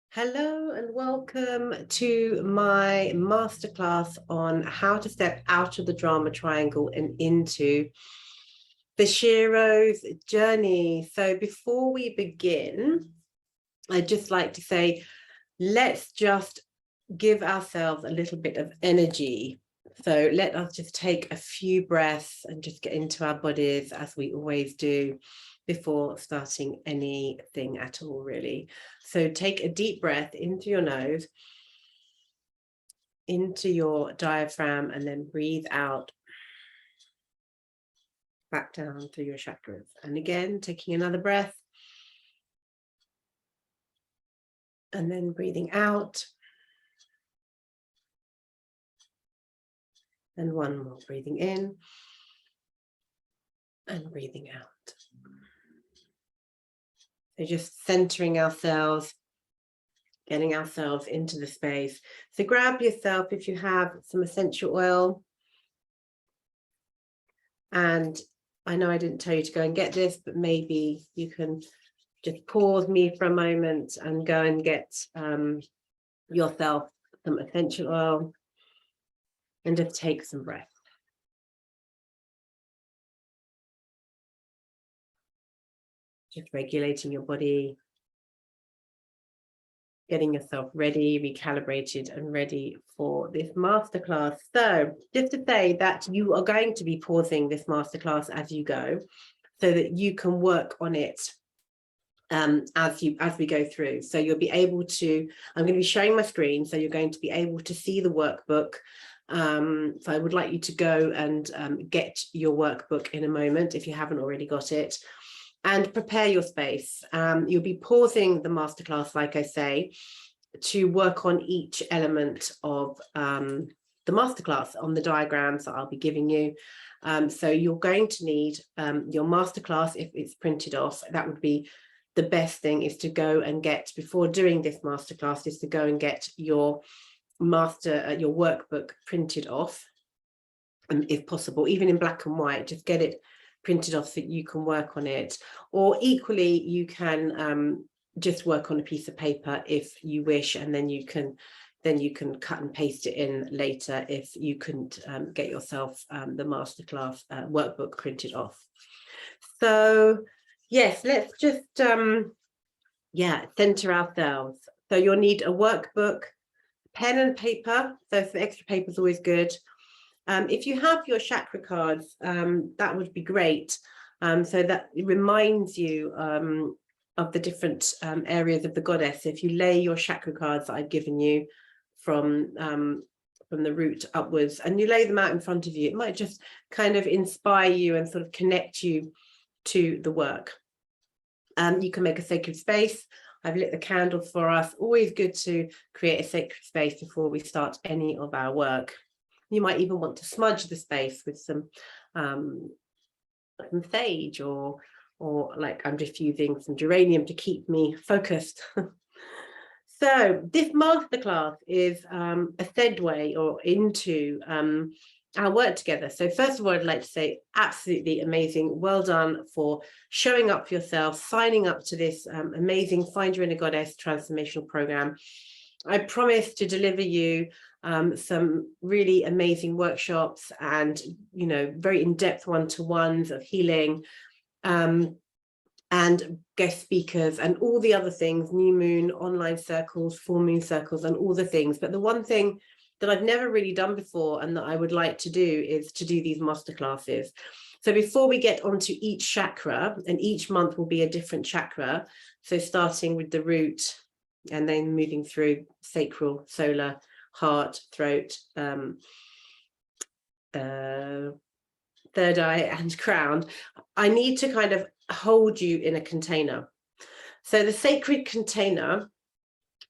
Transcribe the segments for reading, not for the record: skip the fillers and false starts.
Hello and welcome to my masterclass on how to step out of the drama triangle and into the Sheroes journey. So before we begin, I'd just like to say, let's just give ourselves a little bit of energy. So let us just take a few breaths and just get into our bodies as we always do before starting anything at all, really. So take a deep breath into your nose, into your diaphragm, and then breathe out back down through your chakras. And again, taking another breath, and then breathing out. And one more, breathing in and breathing out. So just centering ourselves, getting ourselves into the space. So grab yourself, if you have, some essential oil. And I know I didn't tell you to go and get this, but maybe you can just pause me for a moment and go and get yourself some essential oil and just take some breath. Just regulating your body, getting yourself ready, recalibrated and ready for this masterclass. So just to say that you are going to be pausing this masterclass as you go so that you can work on it as we go through. So you'll be able to, I'm going to be showing my screen, so you're going to be able to see the workbook. So I would like you to go and get your workbook in a moment if you haven't already got it. And prepare your space. You'll be pausing the masterclass, like I say, to work on each element of the masterclass on the diagrams that I'll be giving you. So you're going to need your masterclass, if it's printed off. That would be the best thing, is to go and get, before doing this masterclass, is to go and get your your workbook printed off, and if possible, even in black and white, just get it printed off so that you can work on it. Or equally, you can just work on a piece of paper if you wish, and then you can cut and paste it in later if you couldn't get yourself the masterclass workbook printed off. So yes, let's just center ourselves. So you'll need a workbook, pen and paper. So some extra paper is always good. If you have your chakra cards, that would be great. So that it reminds you of the different areas of the goddess. If you lay your chakra cards that I've given you from the root upwards, and you lay them out in front of you, it might just kind of inspire you and sort of connect you to the work. You can make a sacred space. I've lit the candles for us. Always good to create a sacred space before we start any of our work. You might even want to smudge the space with some sage, or like I'm just using some geranium to keep me focused. So this masterclass is a segue or into our work together. So first of all, I'd like to say absolutely amazing. Well done for showing up for yourself, signing up to this amazing Find Your Inner Goddess transformational program. I promise to deliver you some really amazing workshops and, you know, very in-depth one-to-ones of healing, and guest speakers and all the other things, new moon, online circles, full moon circles, and all the things. But the one thing that I've never really done before and that I would like to do is to do these masterclasses. So before we get onto each chakra, and each month will be a different chakra, so starting with the root and then moving through sacral, solar, heart, throat, third eye and crown, I need to kind of hold you in a container. So the sacred container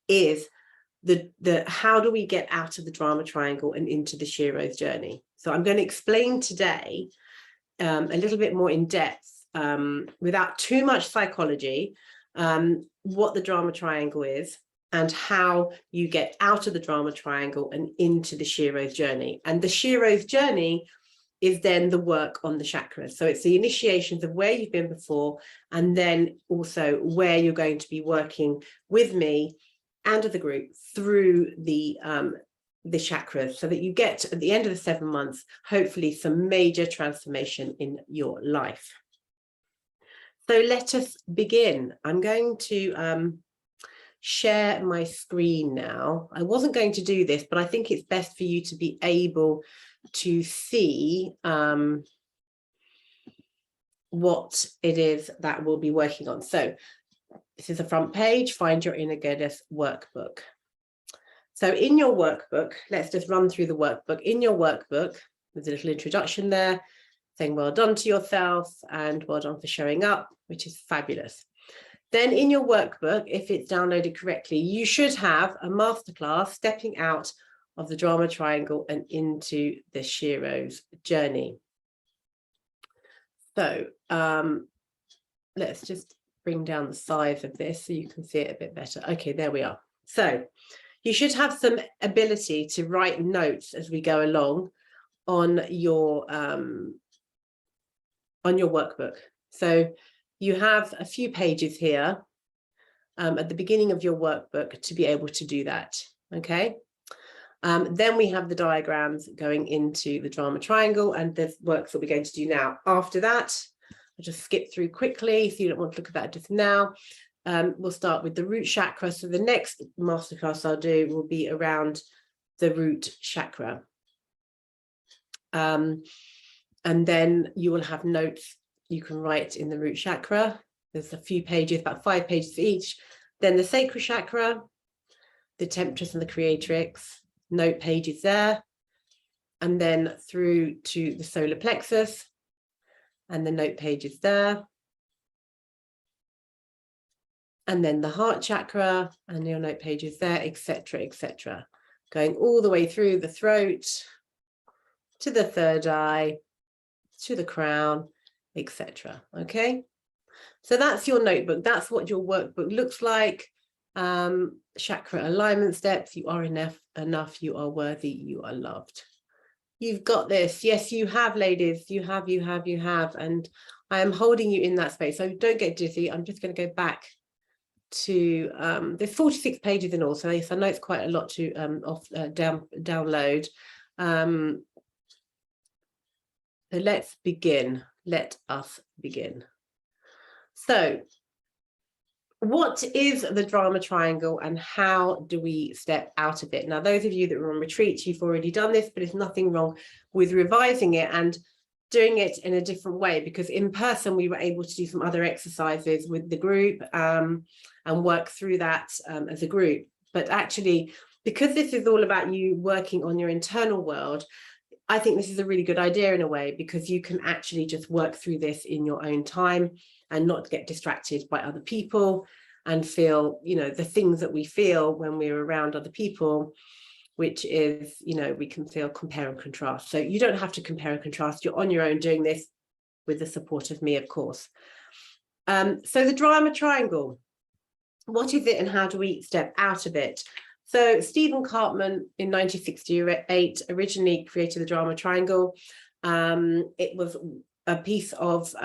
is the how do we get out of the drama triangle and into the Sheroes journey. So I'm going to explain today a little bit more in depth, without too much psychology, what the drama triangle is and how you get out of the drama triangle and into the Sheroes journey. And the Sheroes journey is then the work on the chakras. So it's the initiations of where you've been before, and then also where you're going to be working with me and with the group through the chakras, so that you get at the end of the 7 months, hopefully some major transformation in your life. So let us begin. I'm going to share my screen now. I wasn't going to do this, but I think it's best for you to be able to see what it is that we'll be working on. So this is the front page, Find Your Inner Goddess workbook. So in your workbook, let's just run through the workbook. In your workbook, there's a little introduction there saying well done to yourself and well done for showing up, which is fabulous. Then in your workbook, if it's downloaded correctly, you should have a masterclass stepping out of the drama triangle and into the Sheroes Journey. So let's just bring down the size of this so you can see it a bit better. Okay, there we are. So you should have some ability to write notes as we go along on your workbook. So you have a few pages here at the beginning of your workbook to be able to do that, okay? Then we have the diagrams going into the drama triangle and the works that we're going to do now. After that, I'll just skip through quickly so you don't want to look at that just now. We'll start with the root chakra. So the next masterclass I'll do will be around the root chakra. And then you will have notes you can write in the root chakra. There's a few pages, about 5 pages for each. Then the sacral chakra, the temptress and the creatrix, note pages there. And then through to the solar plexus and the note pages there. And then the heart chakra and your note pages there, etc., etc. Going all the way through the throat, to the third eye, to the crown, etc. Okay, so that's your notebook. That's what your workbook looks like. Chakra alignment steps. You are enough. You are worthy. You are loved. You've got this. Yes, you have, ladies. You have. And I am holding you in that space. So don't get dizzy. I'm just going to go back to there's 46 pages in all. So yes, I know it's quite a lot to download. So let's begin. Let us begin. So what is the drama triangle and how do we step out of it? Now, those of you that were on retreat, you've already done this, but there's nothing wrong with revising it and doing it in a different way, because in person we were able to do some other exercises with the group and work through that as a group. But actually, because this is all about you working on your internal world, I think this is a really good idea in a way, because you can actually just work through this in your own time and not get distracted by other people and feel, you know, the things that we feel when we're around other people, which is, you know, we can feel compare and contrast. So you don't have to compare and contrast. You're on your own doing this with the support of me, of course. So the drama triangle, what is it and how do we step out of it? So Stephen Karpman in 1968 originally created the drama triangle. It was a piece of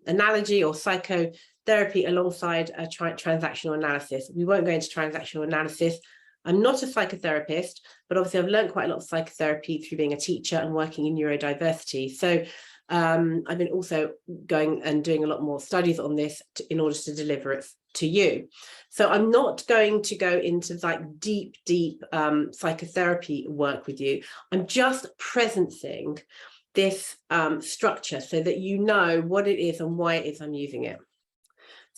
analogy or psychotherapy alongside a transactional analysis. We won't go into transactional analysis. I'm not a psychotherapist, but obviously I've learned quite a lot of psychotherapy through being a teacher and working in neurodiversity. So I've been also going and doing a lot more studies on this in order to deliver it to you. So I'm not going to go into like deep psychotherapy work with you. I'm just presencing this structure so that you know what it is and why it is I'm using it.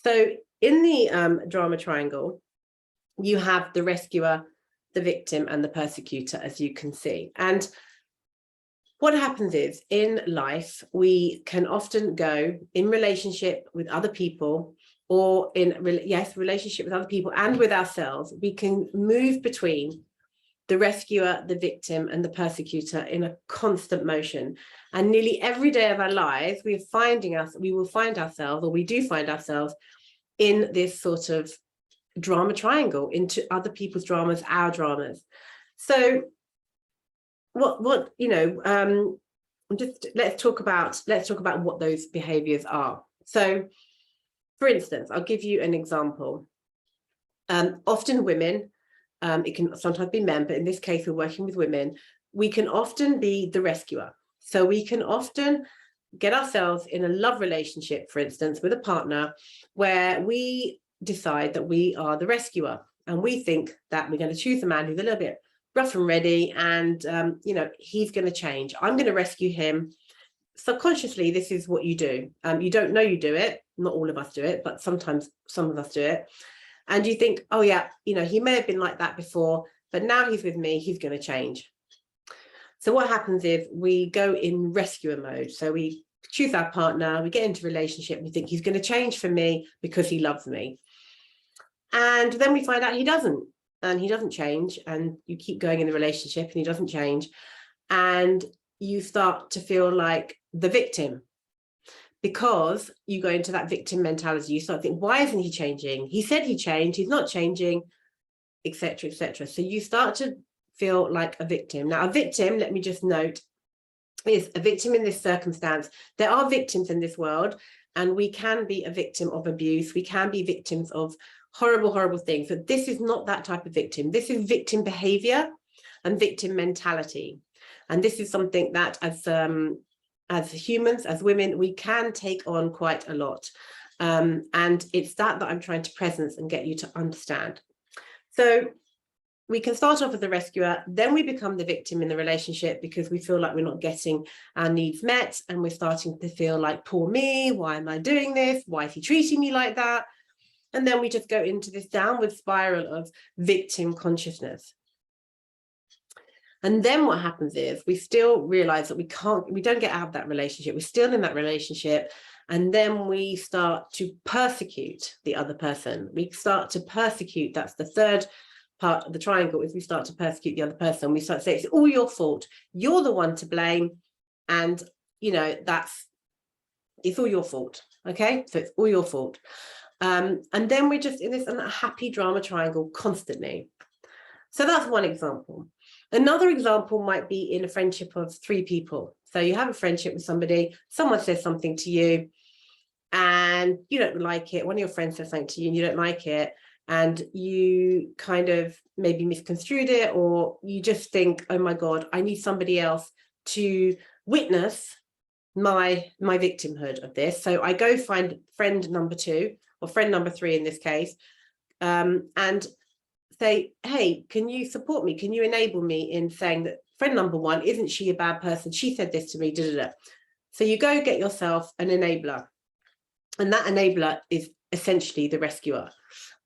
So in the drama triangle, you have the rescuer, the victim, and the persecutor, as you can see. And what happens is in life, we can often go in relationship with other people, or in relationship with other people and with ourselves. We can move between the rescuer, the victim, and the persecutor in a constant motion. And nearly every day of our lives, we do find ourselves in this sort of drama triangle, into other people's dramas, our dramas. So let's talk about what those behaviors are. So, for instance, I'll give you an example. Often women, it can sometimes be men, but in this case, we're working with women. We can often be the rescuer. So we can often get ourselves in a love relationship, for instance, with a partner, where we decide that we are the rescuer, and we think that we're going to choose a man who's a little bit rough and ready, and he's going to change. I'm going to rescue him. Subconsciously, this is what you do. You don't know you do it. Not all of us do it, but sometimes some of us do it. And you think, oh yeah, he may have been like that before, but now he's with me, he's going to change. So what happens is we go in rescuer mode. So we choose our partner, we get into a relationship, we think he's going to change for me because he loves me. And then we find out he doesn't, and he doesn't change, and you keep going in the relationship and he doesn't change. And you start to feel like the victim, because you go into that victim mentality. You start to think, why isn't he changing? He said he changed, he's not changing, etc., etc. So you start to feel like a victim. Now, a victim, let me just note, is a victim in this circumstance. There are victims in this world, and we can be a victim of abuse. We can be victims of horrible, horrible things. But this is not that type of victim. This is victim behavior and victim mentality. And this is something that as humans, as women, we can take on quite a lot. And it's that I'm trying to presence and get you to understand. So we can start off as a rescuer, then we become the victim in the relationship because we feel like we're not getting our needs met, and we're starting to feel like, poor me, why am I doing this? Why is he treating me like that? And then we just go into this downward spiral of victim consciousness. And then what happens is we still realize that we don't get out of that relationship. We're still in that relationship. And then we start to persecute the other person. We start to persecute. That's the third part of the triangle, is we start to persecute the other person. We start to say, it's all your fault. You're the one to blame. And, it's all your fault. Okay. So it's all your fault. And then we're just in this unhappy drama triangle constantly. So that's one example. Another example might be in a friendship of 3 people. So you have a friendship with somebody, someone says something to you and you don't like it. One of your friends says something to you and you don't like it, and you kind of maybe misconstrued it, or you just think, oh my God, I need somebody else to witness my victimhood of this. So I go find friend number 2 or friend number 3 in this case, and say, hey, can you support me? Can you enable me in saying that friend number 1, isn't she a bad person? She said this to me, da, da, da. So you go get yourself an enabler. And that enabler is essentially the rescuer,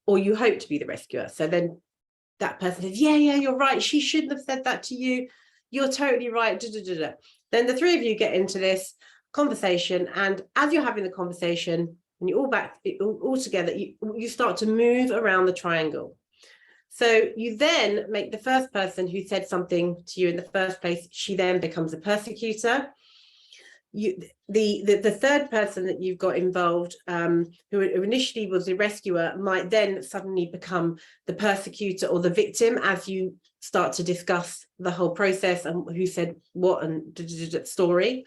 or you hope to be the rescuer. So then that person says, yeah, you're right. She shouldn't have said that to you. You're totally right. Da, da, da, da. Then the 3 of you get into this conversation. And as you're having the conversation, and you're all together, you start to move around the triangle. So you then make the first person who said something to you in the first place, she then becomes a persecutor. The third person that you've got involved, who initially was the rescuer, might then suddenly become the persecutor or the victim as you start to discuss the whole process and who said what and story.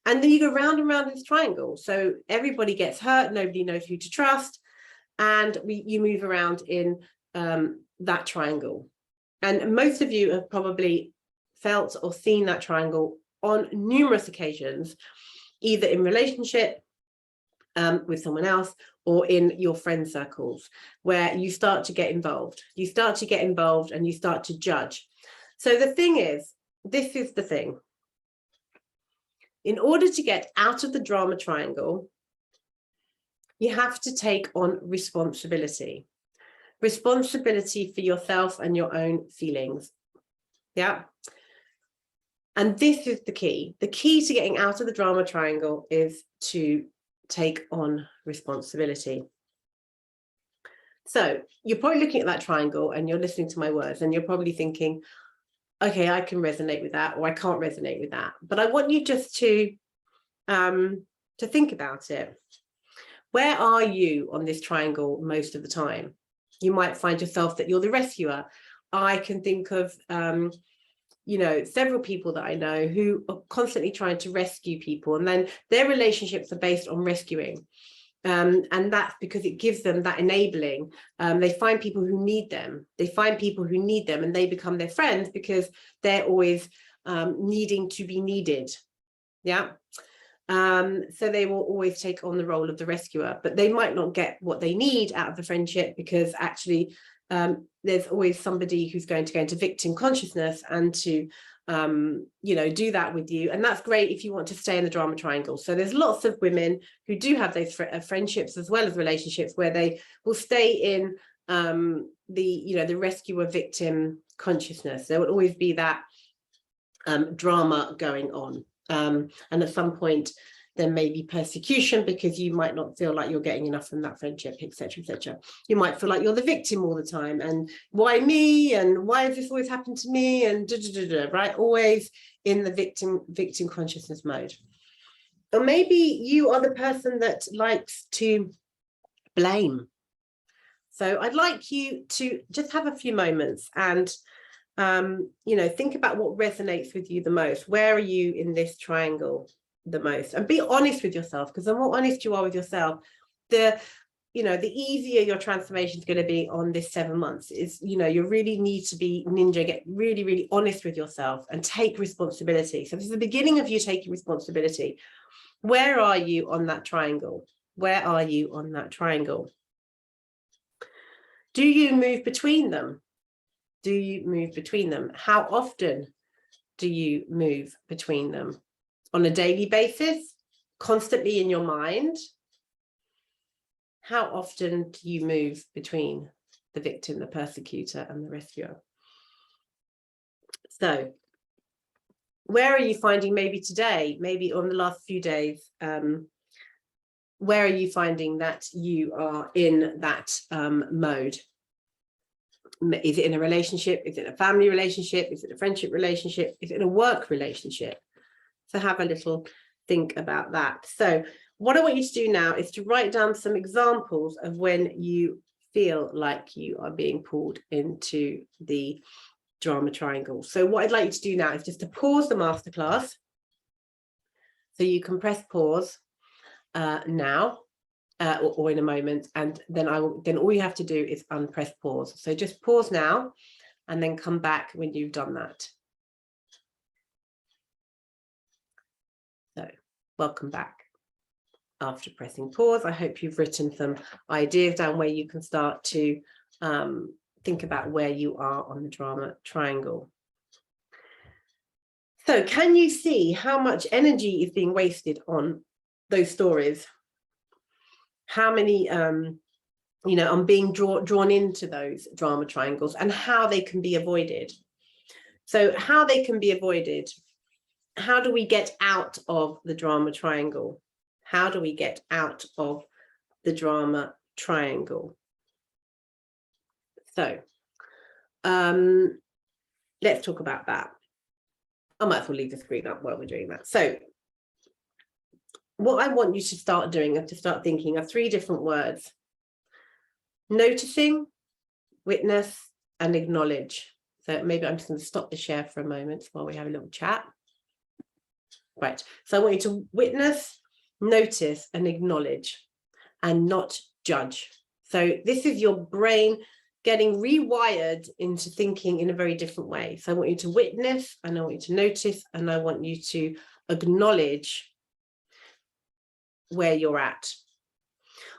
And then you go round and round this triangle. So everybody gets hurt, nobody knows who to trust, and you move around in that triangle. And most of you have probably felt or seen that triangle on numerous occasions, either in relationship with someone else or in your friend circles, where you start to get involved. You start to get involved and you start to judge. So the thing is, this is the thing. In order to get out of the drama triangle, you have to take on responsibility. Responsibility for yourself and your own feelings. Yeah. And this is the key. The key to getting out of the drama triangle is to take on responsibility. So you're probably looking at that triangle and you're listening to my words and you're probably thinking, okay, I can resonate with that, or I can't resonate with that. But I want you just to think about it. Where are you on this triangle most of the time? You might find yourself that you're the rescuer. I can think of you know, several people that I know who are constantly trying to rescue people, and then their relationships are based on rescuing. And that's because it gives them that enabling. They find people who need them. They find people who need them, and they become their friends because they're always needing to be needed. Yeah. So they will always take on the role of the rescuer, but they might not get what they need out of the friendship, because actually there's always somebody who's going to go into victim consciousness and to you know, do that with you. And that's great if you want to stay in the drama triangle. So there's lots of women who do have those friendships as well as relationships where they will stay in the, you know, the rescuer victim consciousness. There will always be that drama going on. And at some point there may be persecution because you might not feel like you're getting enough from that friendship, etc., etc. You might feel like you're the victim all the time, and why me, and why has this always happened to me, and right? Always in the victim consciousness mode. Or maybe you are the person that likes to blame. So I'd like you to just have a few moments and you know, think about what resonates with you the most. Where are you in this triangle the most? And be honest with yourself, because the more honest you are with yourself, the, you know, the easier your transformation is going to be on this 7 months. Is, you know, you really need to be ninja, get really, really honest with yourself and take responsibility. So this is the beginning of you taking responsibility. Where are you on that triangle? Where are you on that triangle? Do you move between them? Do you move between them? How often do you move between them? On a daily basis? Constantly in your mind? How often do you move between the victim, the persecutor, and the rescuer? So, where are you finding, maybe today, maybe on the last few days, where are you finding that you are in that mode? Is it in a relationship? Is it a family relationship? Is it a friendship relationship? Is it a work relationship? So have a little think about that. So what I want you to do now is to write down some examples of when you feel like you are being pulled into the drama triangle. So what I'd like you to do now is just to pause the masterclass. So you can press pause now. Or in a moment, and then all you have to do is unpress pause. So just pause now and then come back when you've done that. So welcome back after pressing pause. I hope you've written some ideas down where you can start to think about where you are on the drama triangle. So can you see how much energy is being wasted on those stories? How many, you know, I'm being drawn into those drama triangles, and how they can be avoided. So how they can be avoided. How do we get out of the drama triangle? How do we get out of the drama triangle? So let's talk about that. I might as well leave the screen up while we're doing that. So what I want you to start doing is to start thinking of 3 different words: noticing, witness, and acknowledge. So maybe I'm just going to stop the share for a moment while we have a little chat. Right. So I want you to witness, notice, and acknowledge, and not judge. So this is your brain getting rewired into thinking in a very different way. So I want you to witness, and I want you to notice, and I want you to acknowledge where you're at.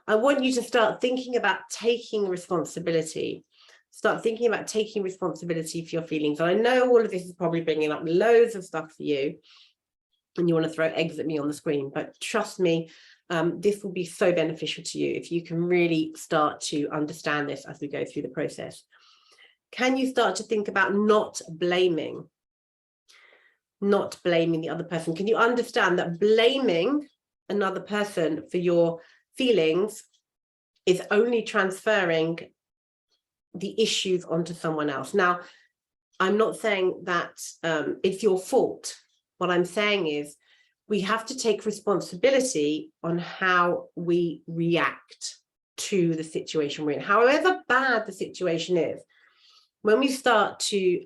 I want you to start thinking about taking responsibility. Start thinking about taking responsibility for your feelings. And I know all of this is probably bringing up loads of stuff for you, and you want to throw eggs at me on the screen, but trust me, this will be so beneficial to you if you can really start to understand this as we go through the process. Can you start to think about not blaming the other person? Can you understand that blaming another person for your feelings is only transferring the issues onto someone else? Now, I'm not saying that it's your fault. What I'm saying is we have to take responsibility on how we react to the situation we're in. However bad the situation is, when we start to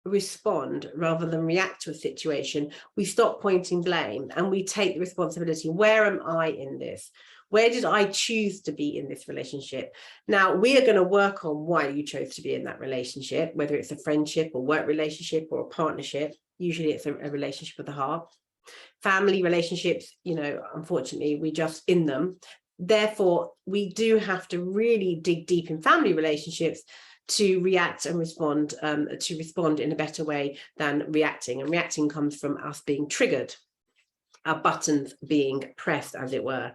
respond rather than react to a situation, we stop pointing blame and we take the responsibility. Where am I in this? Where did I choose to be in this relationship? Now, we are going to work on why you chose to be in that relationship, whether it's a friendship or work relationship or a partnership. Usually it's a relationship of the heart. Family relationships, you know, unfortunately, we just in them. Therefore, we do have to really dig deep in family relationships to react and respond, to respond in a better way than reacting. And reacting comes from us being triggered, our buttons being pressed, as it were.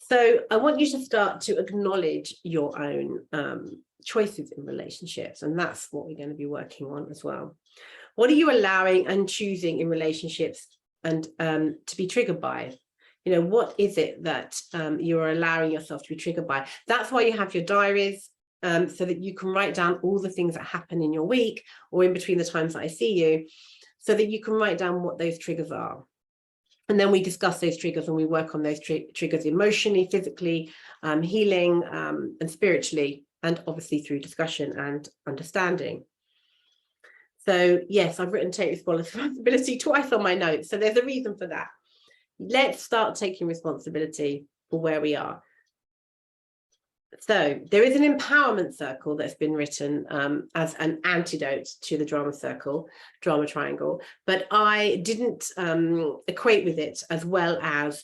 So I want you to start to acknowledge your own choices in relationships. And that's what we're going to be working on as well. What are you allowing and choosing in relationships and to be triggered by? You know, what is it that you're allowing yourself to be triggered by? That's why you have your diaries, so that you can write down all the things that happen in your week or in between the times that I see you, so that you can write down what those triggers are. And then we discuss those triggers and we work on those triggers emotionally, physically, healing, and spiritually, and obviously through discussion and understanding. So yes, I've written take responsibility twice on my notes. So there's a reason for that. Let's start taking responsibility for where we are. So there is an empowerment circle that's been written as an antidote to the drama circle, drama triangle, but I didn't equate with it as well as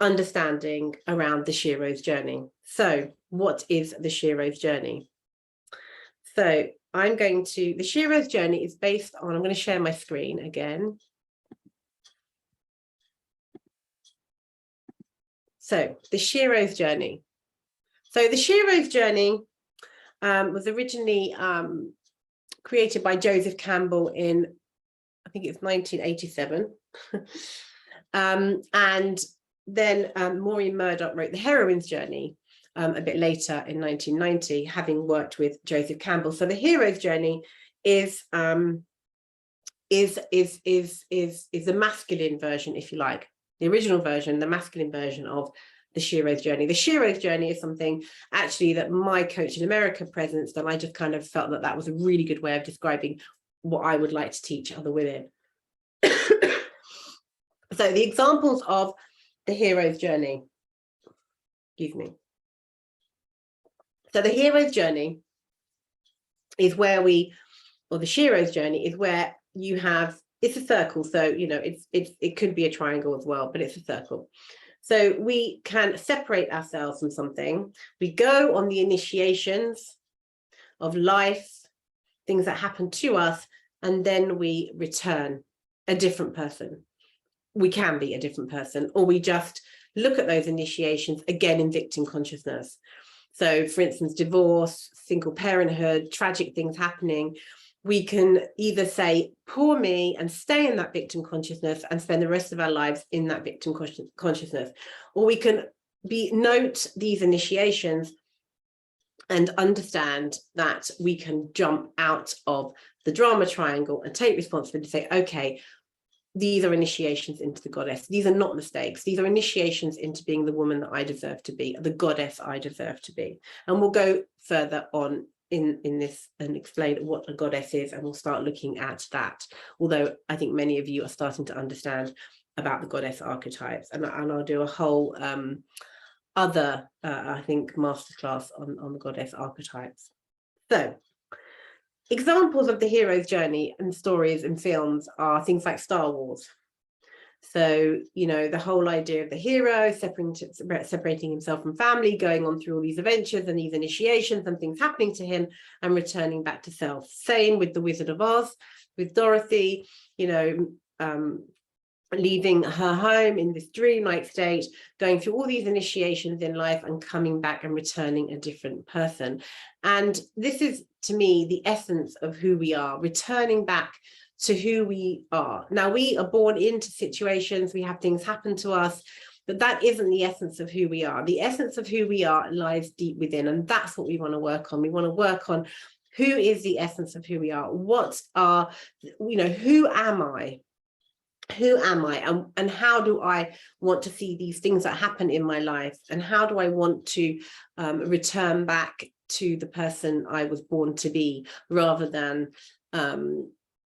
understanding around the Sheroes Journey. So what is the Sheroes Journey? So I'm going to, the Sheroes Journey is based on, I'm going to share my screen again. So the Sheroes Journey. So the Sheroes Journey was originally created by Joseph Campbell in, I think it's 1987. And then Maureen Murdoch wrote The Heroine's Journey a bit later in 1990, having worked with Joseph Campbell. So the Hero's Journey is the masculine version, if you like, the original version, the masculine version of the Sheroes Journey. The Sheroes Journey is something actually that my coach in America presents, and I just kind of felt that that was a really good way of describing what I would like to teach other women. So the examples of the Hero's Journey, excuse me. So the Hero's Journey is where we, or the Sheroes Journey is where you have, it's a circle. So, you know, it could be a triangle as well, but it's a circle. So we can separate ourselves from something. We go on the initiations of life, things that happen to us, and then we return a different person. We can be a different person, or we just look at those initiations again in victim consciousness. So for instance, divorce, single parenthood, tragic things happening, we can either say, poor me, and stay in that victim consciousness and spend the rest of our lives in that victim consciousness, or we can note these initiations and understand that we can jump out of the drama triangle and take responsibility, say, okay, these are initiations into the goddess. These are not mistakes. These are initiations into being the woman that I deserve to be, the goddess I deserve to be. And we'll go further on in this and explain what a goddess is, and we'll start looking at that. Although I think many of you are starting to understand about the goddess archetypes, and I'll do a whole other, I think, masterclass on the goddess archetypes. So examples of the hero's journey and stories and films are things like Star Wars. So, you know, the whole idea of the hero separating himself from family, going on through all these adventures and these initiations and things happening to him and returning back to self. Same with the Wizard of Oz, with Dorothy, you know, leaving her home in this dreamlike state, going through all these initiations in life and coming back and returning a different person. And this is, to me, the essence of who we are, returning back to who we are. Now, we are born into situations, we have things happen to us, but that isn't the essence of who we are. The essence of who we are lies deep within, and that's what we want to work on. We want to work on who is the essence of who we are. What are, you know, who am I? Who am I, and how do I want to see these things that happen in my life, and how do I want to return back to the person I was born to be, rather than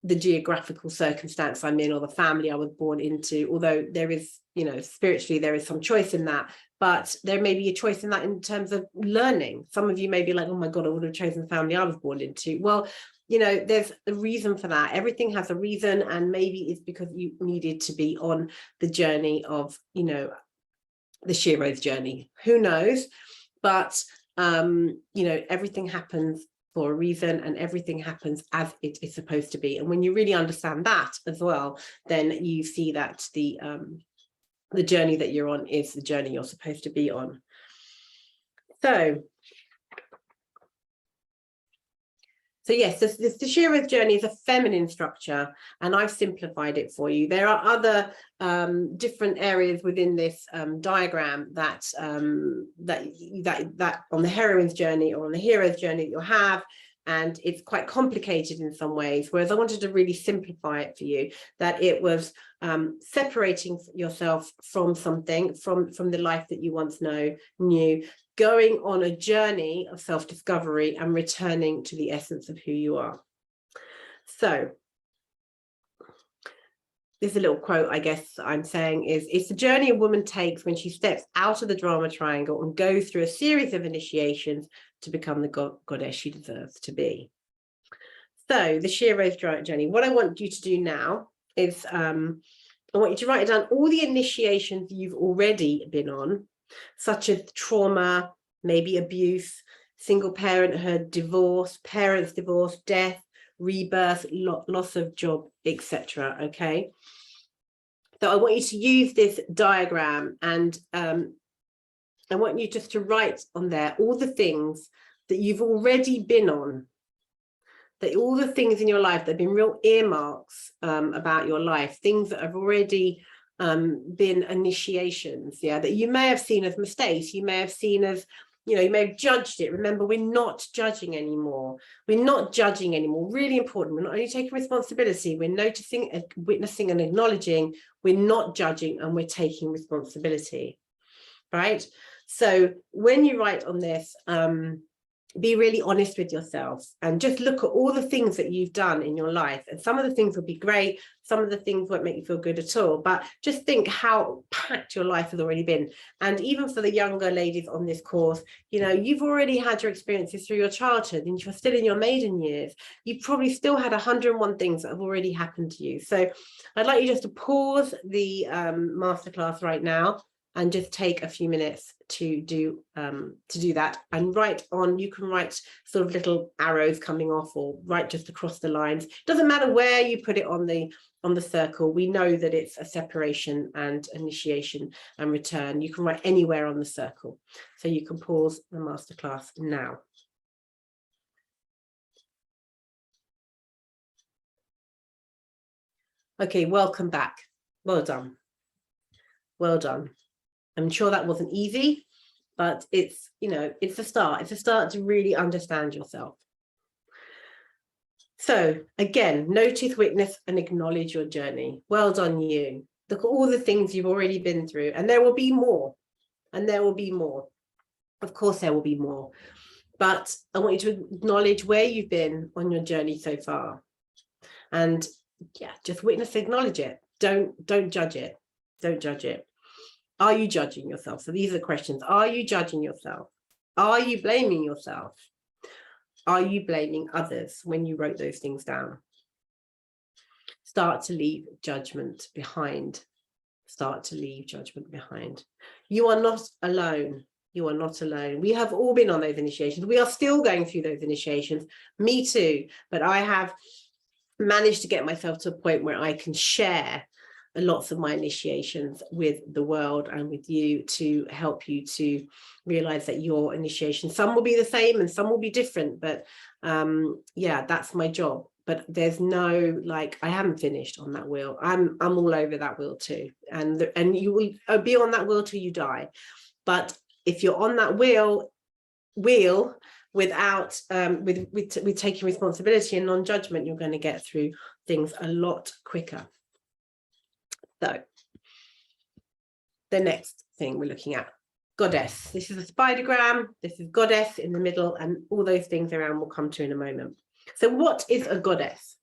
the geographical circumstance I'm in or the family I was born into, although there is, you know, spiritually there is some choice in that, but there may be a choice in that in terms of learning. Some of you may be like, oh my God, I would have chosen the family I was born into. Well, you know, there's a reason for that. Everything has a reason, and maybe it's because you needed to be on the journey of, you know, the Sheroes journey. Who knows? But you know, everything happens for a reason, and everything happens as it is supposed to be. And when you really understand that as well, then you see that the journey that you're on is the journey you're supposed to be on. So yes, the Sheroes journey is a feminine structure, and I've simplified it for you. There are other different areas within this diagram that that on the heroine's journey or on the hero's journey that you'll have, and it's quite complicated in some ways. Whereas I wanted to really simplify it for you, that it was separating yourself from something, from the life that you once knew, going on a journey of self-discovery and returning to the essence of who you are. So this is a little quote, I guess I'm saying is, it's the journey a woman takes when she steps out of the drama triangle and goes through a series of initiations to become the goddess she deserves to be. So the Sheroes journey, what I want you to do now is I want you to write down all the initiations you've already been on, such as trauma, maybe abuse, single parenthood, divorce, parents' divorce, death, rebirth, loss of job, etc. Okay, so I want you to use this diagram, and I want you just to write on there all the things that you've already been on, that all the things in your life that have been real earmarks about your life, things that have already been initiations, yeah, that you may have seen as mistakes, you may have seen as, you know, you may have judged it. Remember, we're not judging anymore. We're not judging anymore. Really important. We're not only taking responsibility, we're noticing, witnessing and acknowledging. We're not judging, and we're taking responsibility, right? So when you write on this, be really honest with yourself and just look at all the things that you've done in your life. And some of the things will be great, some of the things won't make you feel good at all, but just think how packed your life has already been. And even for the younger ladies on this course, you know, you've already had your experiences through your childhood, and you're still in your maiden years. You probably still had 101 things that have already happened to you. So I'd like you just to pause the masterclass right now and just take a few minutes to do that, and write on. You can write sort of little arrows coming off, or write just across the lines. Doesn't matter where you put it on the circle. We know that it's a separation and initiation and return. You can write anywhere on the circle. So you can pause the masterclass now. Okay, welcome back. Well done. Well done. I'm sure that wasn't easy, but it's, you know, it's a start. It's a start to really understand yourself. So again, notice, witness, and acknowledge your journey. Well done, you. Look at all the things you've already been through, and there will be more, and there will be more. Of course, there will be more, but I want you to acknowledge where you've been on your journey so far, and yeah, just witness, acknowledge it. Don't judge it. Don't judge it. Are you judging yourself? So these are the questions. Are you judging yourself? Are you blaming yourself? Are you blaming others when you wrote those things down? Start to leave judgment behind. Start to leave judgment behind. You are not alone. You are not alone. We have all been on those initiations. We are still going through those initiations. Me too. But I have managed to get myself to a point where I can share lots of my initiations with the world and with you, to help you to realize that your initiation, some will be the same and some will be different, but yeah, that's my job. But there's no, like, I haven't finished on that wheel. I'm all over that wheel too, and you will be on that wheel till you die. But if you're on that wheel without with taking responsibility and non-judgment, you're going to get through things a lot quicker. So the next thing we're looking at, goddess. This is a spidergram. This is goddess in the middle, and all those things around we'll come to in a moment. So what is a goddess?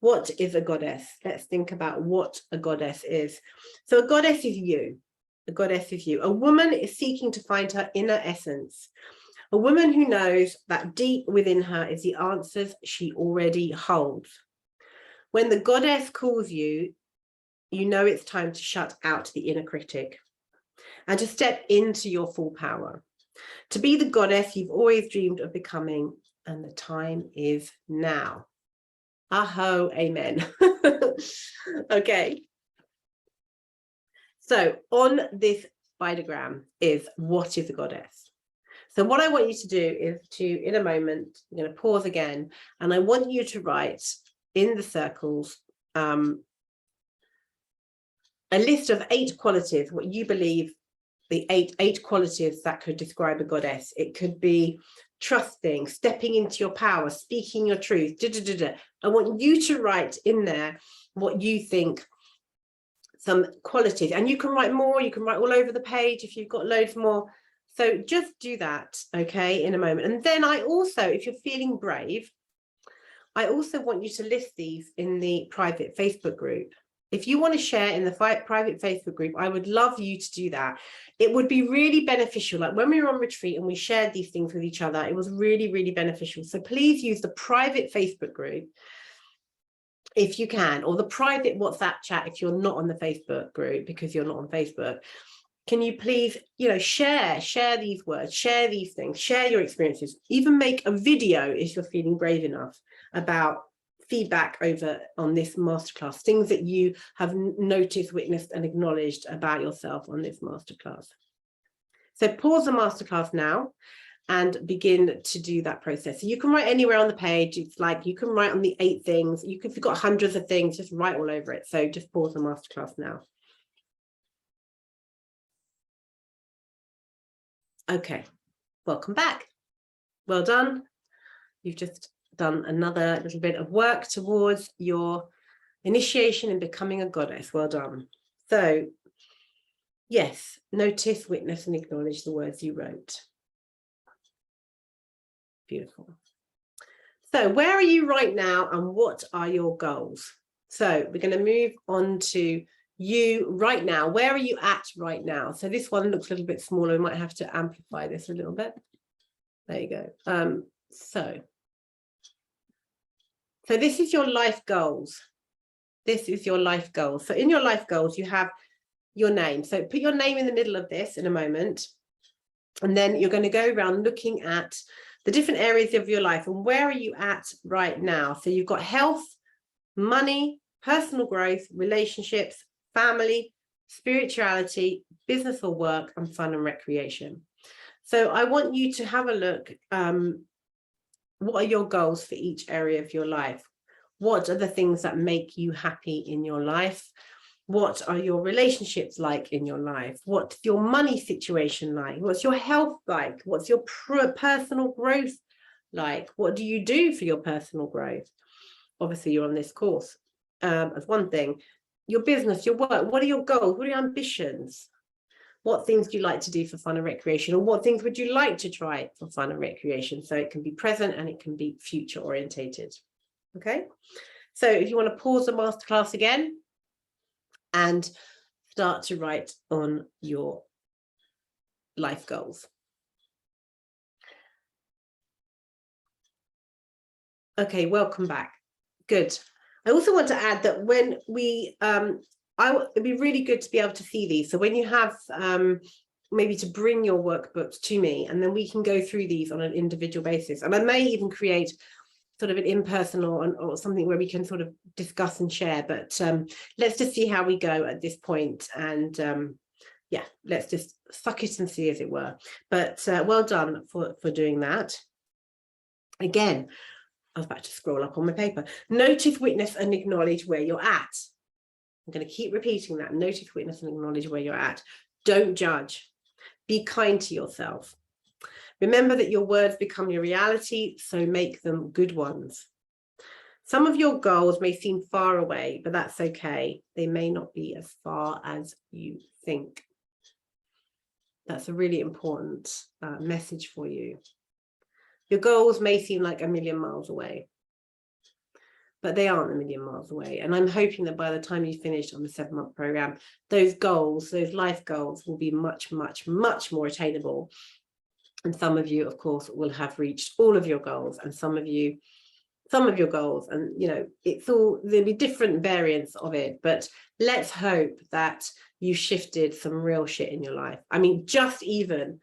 What is a goddess? Let's think about what a goddess is. So a goddess is you. A goddess is you. A woman is seeking to find her inner essence. A woman who knows that deep within her is the answers she already holds. When the goddess calls you, you know it's time to shut out the inner critic and to step into your full power. To be the goddess you've always dreamed of becoming, and the time is now. Aho, amen. Okay. So on this spidergram is, what is a goddess? So what I want you to do is to, in a moment, I'm going to pause again, and I want you to write in the circles a list of 8 qualities, what you believe the eight qualities that could describe a goddess. It could be trusting, stepping into your power, speaking your truth. I want you to write in there what you think some qualities, and you can write more, you can write all over the page if you've got loads more. So just do that, okay, in a moment. And then I also, if you're feeling brave, I also want you to list these in the private Facebook group. If you want to share in the private Facebook group, I would love you to do that. It would be really beneficial. Like when we were on retreat and we shared these things with each other, it was really, really beneficial. So please use the private Facebook group if you can, or the private WhatsApp chat if you're not on the Facebook group, because you're not on Facebook. Can you please, share these words, share these things, share your experiences, even make a video if you're feeling brave enough about feedback over on this masterclass, things that you have noticed, witnessed, and acknowledged about yourself on this masterclass. So pause the masterclass now and begin to do that process. So you can write anywhere on the page. It's like you can write on the 8 things. If you've got hundreds of things, just write all over it. So just pause the masterclass now. Okay, welcome back. Well done. You've just done another little bit of work towards your initiation in becoming a goddess. Well done. So yes, notice, witness, and acknowledge the words you wrote. Beautiful. So where are you right now, and what are your goals? So we're going to move on to you right now. Where are you at right now? So this one looks a little bit smaller. We might have to amplify this a little bit. There you go. So this is your life goals. This is your life goals. So in your life goals, you have your name. So put your name in the middle of this in a moment. And then you're going to go around looking at the different areas of your life and where are you at right now. So you've got health, money, personal growth, relationships, family, spirituality, business or work, and fun and recreation. So I want you to have a look. What are your goals for each area of your life? What are the things that make you happy in your life? What are your relationships like in your life? What's your money situation like? What's your health like? What's your personal growth like? What do you do for your personal growth? Obviously, you're on this course as one thing. Your business, your work, what are your goals? What are your ambitions? What things do you like to do for fun and recreation? Or what things would you like to try for fun and recreation? So it can be present and it can be future orientated. Okay. So if you want to pause the masterclass again and start to write on your life goals. Okay, welcome back. Good. I also want to add that when we, it'd be really good to be able to see these. So when you have maybe to bring your workbooks to me, and then we can go through these on an individual basis. And I may even create sort of an in-person or something where we can sort of discuss and share, but let's just see how we go at this point. And yeah, let's just suck it and see, as it were. But well done for doing that. Again, I was about to scroll up on my paper. Notice, witness, and acknowledge where you're at. I'm going to keep repeating that. Notice, witness, and acknowledge where you're at. Don't judge. Be kind to yourself. Remember that your words become your reality, so make them good ones. Some of your goals may seem far away, but that's okay. They may not be as far as you think. That's a really important message for you. Your goals may seem like a million miles away, but they aren't a million miles away. And I'm hoping that by the time you finish on the 7-month program, those goals, those life goals, will be much, much, much more attainable. And some of you, of course, will have reached all of your goals, and some of your goals, and it's all, there'll be different variants of it, but let's hope that you shifted some real shit in your life. I mean, just even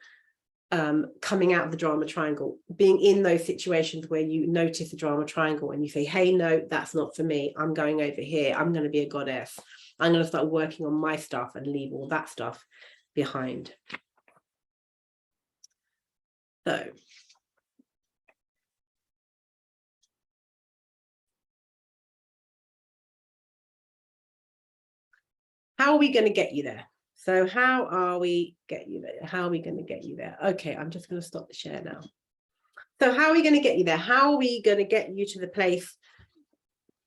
coming out of the drama triangle, being in those situations where you notice the drama triangle and you say, hey, no, that's not for me, I'm going over here, I'm going to be a goddess, I'm going to start working on my stuff and leave all that stuff behind. So how are we going to get you there? So how are we get you there? How are we going to get you there? Okay, I'm just going to stop the share now. So how are we going to get you there? How are we going to get you to the place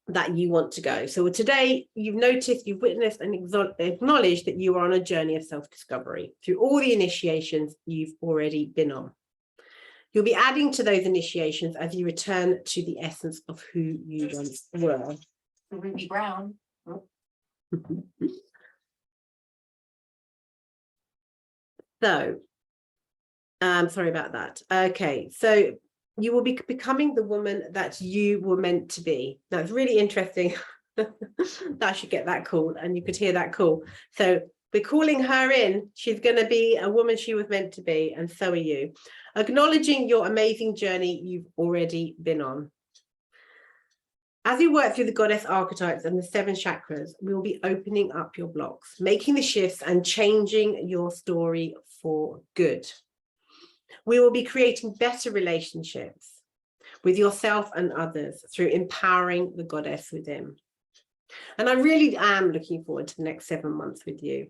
that you want to go? So today you've noticed, you've witnessed and acknowledged that you are on a journey of self-discovery through all the initiations you've already been on. You'll be adding to those initiations as you return to the essence of who you once were. Ruby Brown. Oh. So, sorry about that. Okay, so you will be becoming the woman that you were meant to be. That's really interesting. That should get that call, and you could hear that call. So we're calling her in. She's going to be a woman she was meant to be, and so are you. Acknowledging your amazing journey you've already been on. As you work through the goddess archetypes and the 7 chakras, we will be opening up your blocks, making the shifts and changing your story for good. We will be creating better relationships with yourself and others through empowering the goddess within. And I really am looking forward to the next 7 months with you.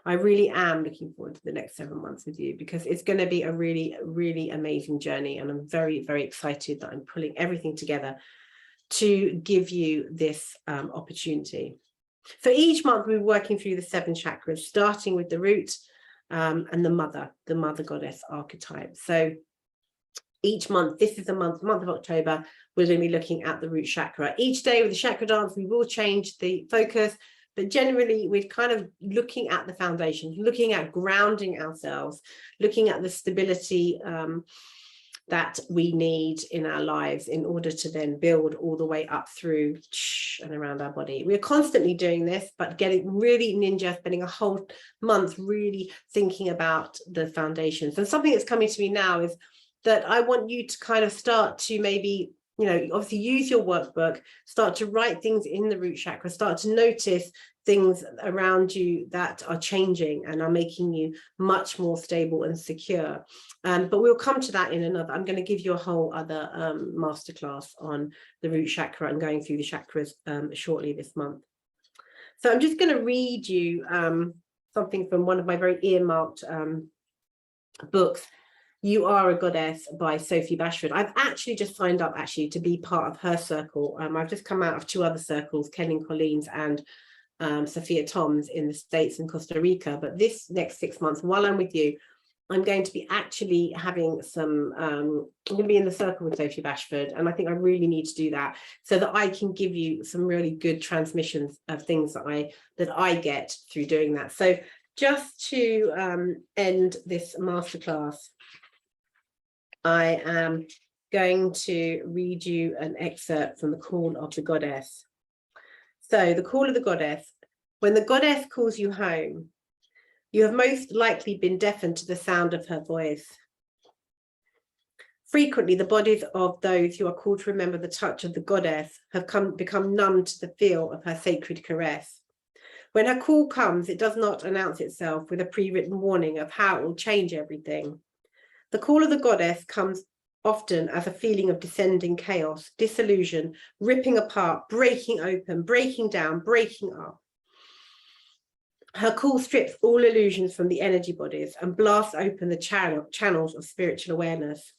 I really am looking forward to the next 7 months with you, because it's going to be a really, really amazing journey. And I'm very, very excited that I'm pulling everything together to give you this opportunity. So each month we're working through the 7 chakras, starting with the root and the mother goddess archetype. So each month, this is the month of October, we're going to be looking at the root chakra. Each day with the chakra dance, we will change the focus, but generally we're kind of looking at the foundations, looking at grounding ourselves, looking at the stability that we need in our lives in order to then build all the way up through and around our body. We're constantly doing this, but getting really ninja, spending a whole month really thinking about the foundations. And something that's coming to me now is that I want you to kind of start to maybe, obviously use your workbook, start to write things in the root chakra, start to notice things around you that are changing and are making you much more stable and secure. But we'll come to that in another. I'm going to give you a whole other masterclass on the root chakra and going through the chakras shortly this month. So I'm just going to read you something from one of my very earmarked books, You Are a Goddess by Sophie Bashford. I've actually just signed up to be part of her circle. I've just come out of 2 other circles, Ken Colleen's and Sophia Tom's in the States and Costa Rica. But this next 6 months, while I'm with you, I'm going to be actually having some, I'm going to be in the circle with Sophie Bashford, and I think I really need to do that so that I can give you some really good transmissions of things that I get through doing that. So just to end this masterclass, I am going to read you an excerpt from the Call of the Goddess. So the Call of the Goddess: when the goddess calls you home, you have most likely been deafened to the sound of her voice. Frequently, the bodies of those who are called to remember the touch of the goddess have become numb to the feel of her sacred caress. When her call comes, it does not announce itself with a pre-written warning of how it will change everything. The call of the goddess comes often as a feeling of descending chaos, disillusion, ripping apart, breaking open, breaking down, breaking up. Her call strips all illusions from the energy bodies and blasts open the channels of spiritual awareness.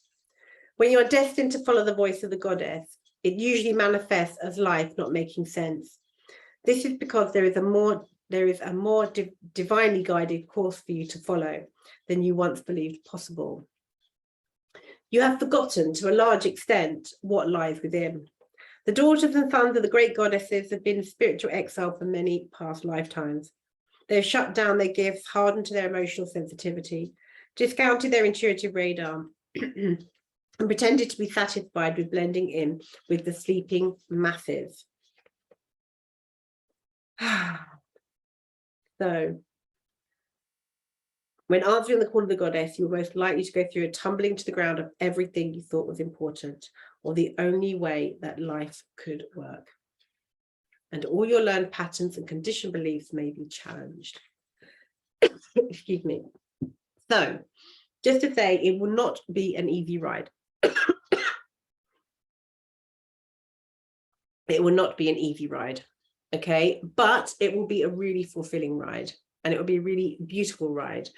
When you are destined to follow the voice of the goddess, it usually manifests as life not making sense. This is because there is a more divinely guided course for you to follow than you once believed possible. You have forgotten to a large extent what lies within. The daughters and sons of the great goddesses have been in spiritual exile for many past lifetimes. They've shut down their gifts, hardened to their emotional sensitivity, discounted their intuitive radar, and pretended to be satisfied with blending in with the sleeping masses. So, when answering the call of the goddess, you're most likely to go through a tumbling to the ground of everything you thought was important, or the only way that life could work. And all your learned patterns and conditioned beliefs may be challenged. Excuse me. So, just to say, it will not be an easy ride. It will not be an easy ride, okay? But it will be a really fulfilling ride, and it will be a really beautiful ride.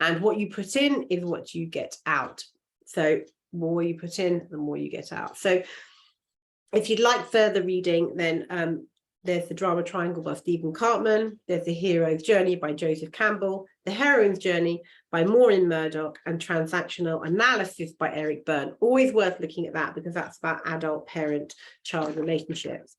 And what you put in is what you get out. So the more you put in, the more you get out. So if you'd like further reading, then there's the Drama Triangle by Stephen Karpman. There's the Hero's Journey by Joseph Campbell, the Heroine's Journey by Maureen Murdoch, and Transactional Analysis by Eric Byrne. Always worth looking at that, because that's about adult parent-child relationships.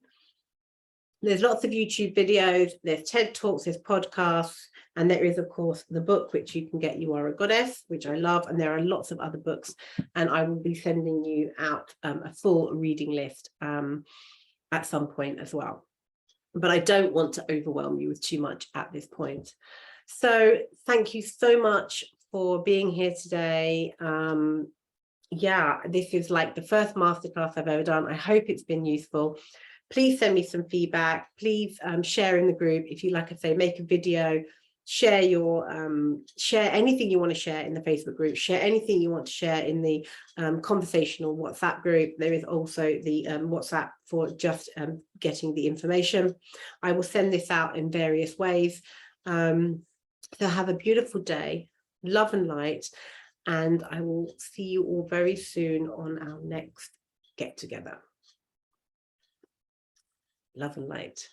There's lots of YouTube videos, there's TED Talks, there's podcasts, and there is, of course, the book, which you can get, You Are a Goddess, which I love, and there are lots of other books, and I will be sending you out a full reading list at some point as well. But I don't want to overwhelm you with too much at this point. So thank you so much for being here today. Yeah, this is like the first masterclass I've ever done. I hope it's been useful. Please send me some feedback. Please share in the group. If you, like I say, make a video, share your share anything you want to share in the Facebook group, share anything you want to share in the conversational WhatsApp group. There is also the WhatsApp for just getting the information. I will send this out in various ways. So have a beautiful day, love and light, and I will see you all very soon on our next get together. Love and light.